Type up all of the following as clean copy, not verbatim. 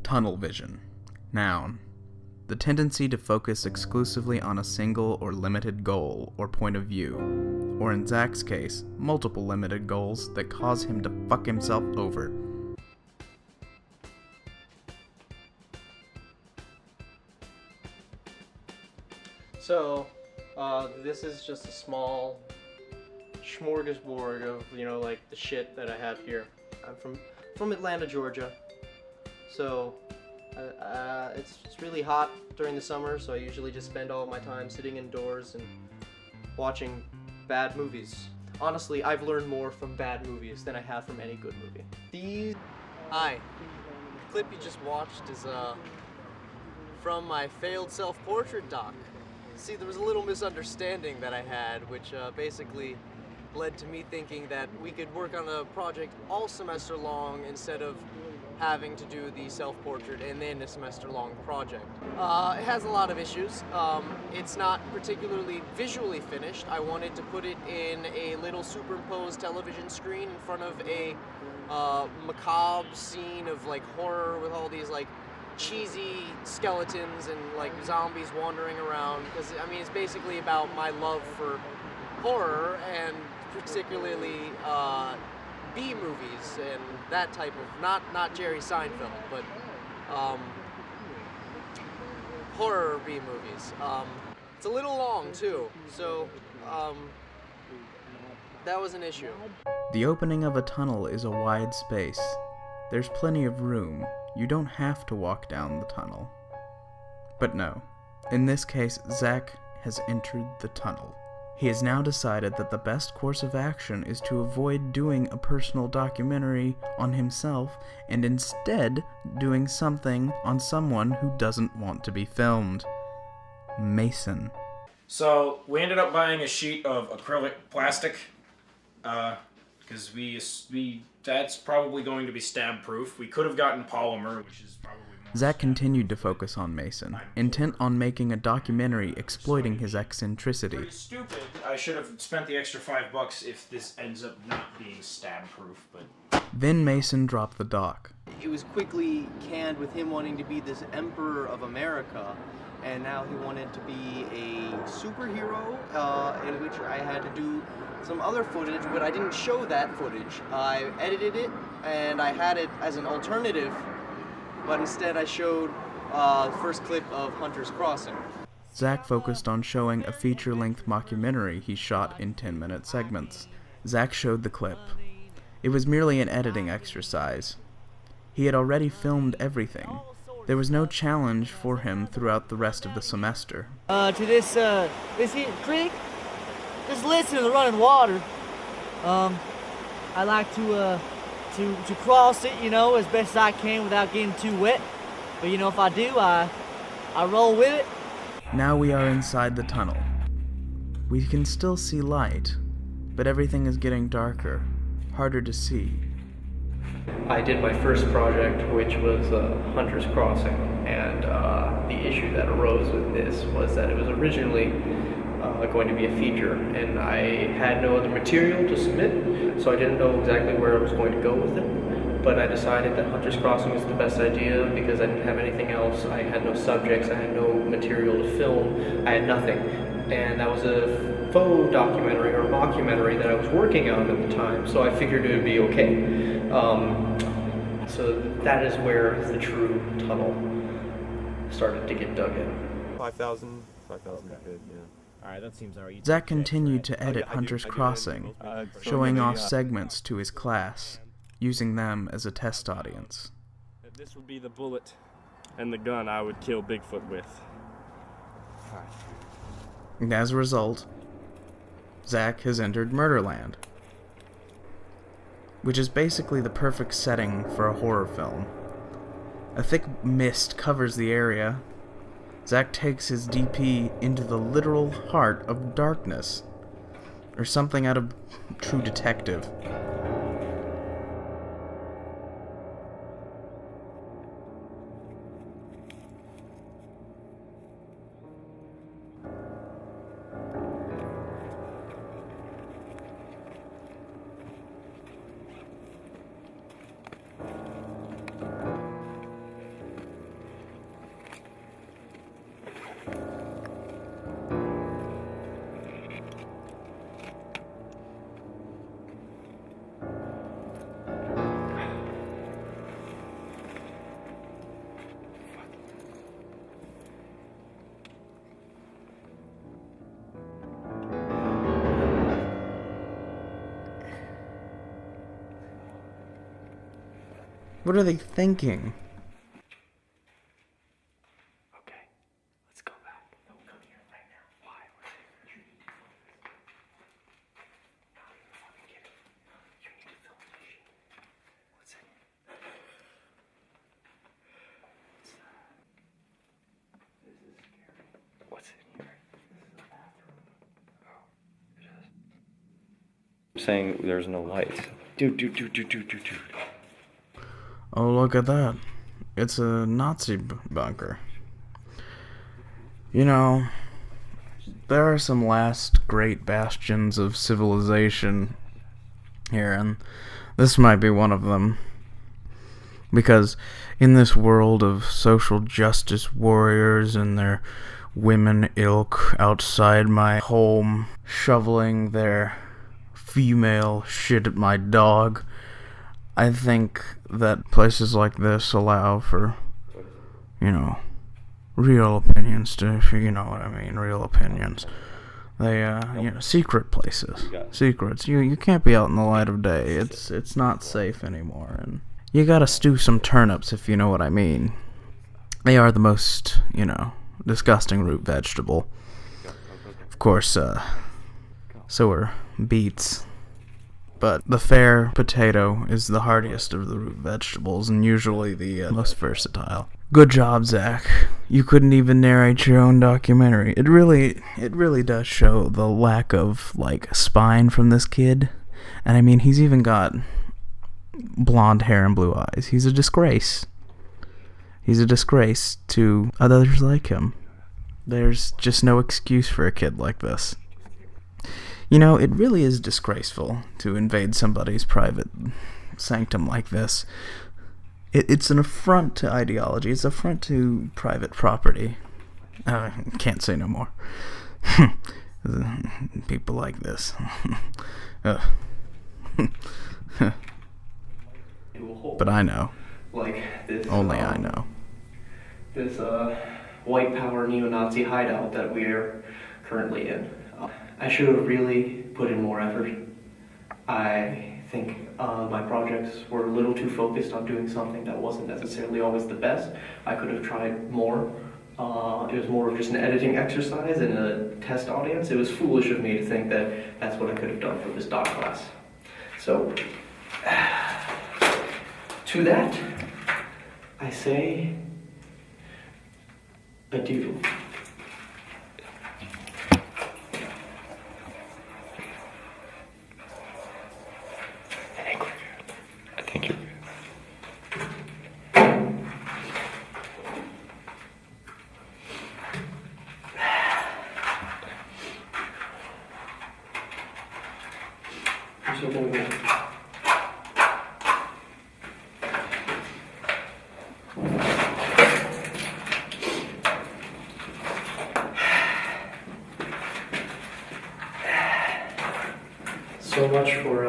Tunnel vision. Noun. The tendency to focus exclusively on a single or limited goal or point of view, or in Zach's case, multiple limited goals that cause him to fuck himself over. So, this is just a small smorgasbord of, like the shit that I have here. I'm from Atlanta, Georgia. So, it's really hot during the summer, so I usually just spend all my time sitting indoors and watching bad movies. Honestly, I've learned more from bad movies than I have from any good movie. Hi. The clip you just watched is, from my failed self-portrait doc. See, there was a little misunderstanding that I had, which basically led to me thinking that we could work on a project all semester long instead of having to do the self-portrait and then a semester-long project. It has a lot of issues. It's not particularly visually finished. I wanted to put it in a little superimposed television screen in front of a macabre scene of like horror with all these like cheesy skeletons and like zombies wandering around, because I mean it's basically about my love for horror and particularly B movies and that type of not Jerry Seinfeld, but horror B movies. It's a little long too, so that was an issue. The opening of a tunnel is a wide space. There's plenty of room. You don't have to walk down the tunnel. But no. In this case, Zach has entered the tunnel. He has now decided that the best course of action is to avoid doing a personal documentary on himself and instead doing something on someone who doesn't want to be filmed. Mason. So we ended up buying a sheet of acrylic plastic, because that's probably going to be stab proof. We could have gotten polymer, which is probably more. Zach continued to focus on Mason, intent on making a documentary exploiting his eccentricity. Pretty stupid. I should have spent the extra $5 if this ends up not being stab proof, but. Then Mason dropped the doc. It was quickly canned with him wanting to be this Emperor of America, and now he wanted to be a superhero, in which I had to do some other footage, but I didn't show that footage. I edited it, and I had it as an alternative, but instead I showed the first clip of Hunter's Crossing. Zach focused on showing a feature-length mockumentary he shot in 10-minute segments. Zach showed the clip. It was merely an editing exercise. He had already filmed everything. There was no challenge for him throughout the rest of the semester. To this here creek, just listen to the running water. I like to cross it, as best as I can without getting too wet. But if I do, I roll with it. Now we are inside the tunnel. We can still see light, but everything is getting darker, harder to see. I did my first project, which was Hunter's Crossing, and the issue that arose with this was that it was originally going to be a feature, and I had no other material to submit, so I didn't know exactly where I was going to go with it. But I decided that Hunter's Crossing was the best idea because I didn't have anything else. I had no subjects, I had no material to film, I had nothing. And that was a faux documentary or mockumentary that I was working on at the time, so I figured it would be okay. So that is where the true tunnel started to get dug in. 5,000 is good, yeah. Alright, that seems alright. Zach continued to edit Hunter's Crossing, showing off segments to his class, using them as a test audience. This would be the bullet and the gun I would kill Bigfoot with. And as a result, Zach has entered Murderland, which is basically the perfect setting for a horror film. A thick mist covers the area. Zach takes his DP into the literal heart of darkness, or something out of True Detective. What are they thinking? Okay, let's go back. No, come here right now. Why? You need to film this. No, you fucking get it. You need to film this shit. What's in it? What's that? This is scary. What's in here? This is a bathroom. Oh, I'm saying there's no lights. Dude. Oh, look at that. It's a Nazi bunker. You know, there are some last great bastions of civilization here, and this might be one of them. Because in this world of social justice warriors and their women ilk outside my home, shoveling their female shit at my dog, I think that places like this allow for, real opinions if you know what I mean, real opinions. They, secret places. Secrets. You can't be out in the light of day. It's not safe anymore, and you gotta stew some turnips if you know what I mean. They are the most, disgusting root vegetable. Of course, so are beets. But the fair potato is the hardiest of the root vegetables and usually the most versatile. Good job, Zach. You couldn't even narrate your own documentary. It really does show the lack of, spine from this kid. And I mean, he's even got blonde hair and blue eyes. He's a disgrace. He's a disgrace to others like him. There's just no excuse for a kid like this. It really is disgraceful to invade somebody's private sanctum like this. It's an affront to ideology. It's an affront to private property. Can't say no more. People like this. But I know. Like this. Only I know. This white power neo-Nazi hideout that we're currently in. I should have really put in more effort. I think my projects were a little too focused on doing something that wasn't necessarily always the best. I could have tried more. It was more of just an editing exercise and a test audience. It was foolish of me to think that that's what I could have done for this doc class. So, to that, I say adieu. Thank you. So much for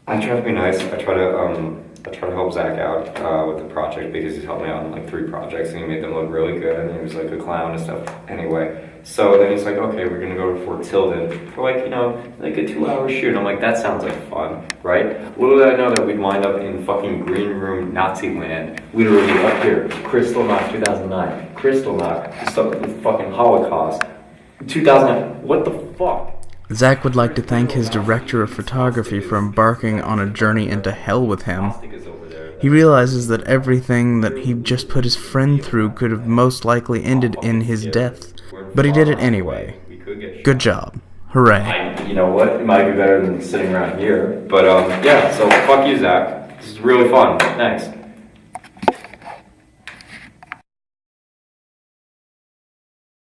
I try to be nice. I try to help Zach out with the project because he's helped me out in 3 projects and he made them look really good and he was a clown and stuff. Anyway, so then he's like, okay, we're gonna go to Fort Tilden for a 2-hour shoot. I'm like, that sounds like fun, right? Little did I know that we'd wind up in fucking green room Nazi land, literally up here, Kristallnacht 2009, Kristallnacht, stuff with the fucking Holocaust, 2009. What the fuck? Zach would like to thank his director of photography for embarking on a journey into hell with him. He realizes that everything that he just put his friend through could have most likely ended in his death, but he did it anyway. Good job. Hooray. You know what? It might be better than sitting around here. But yeah, so fuck you, Zach. This is really fun. Thanks.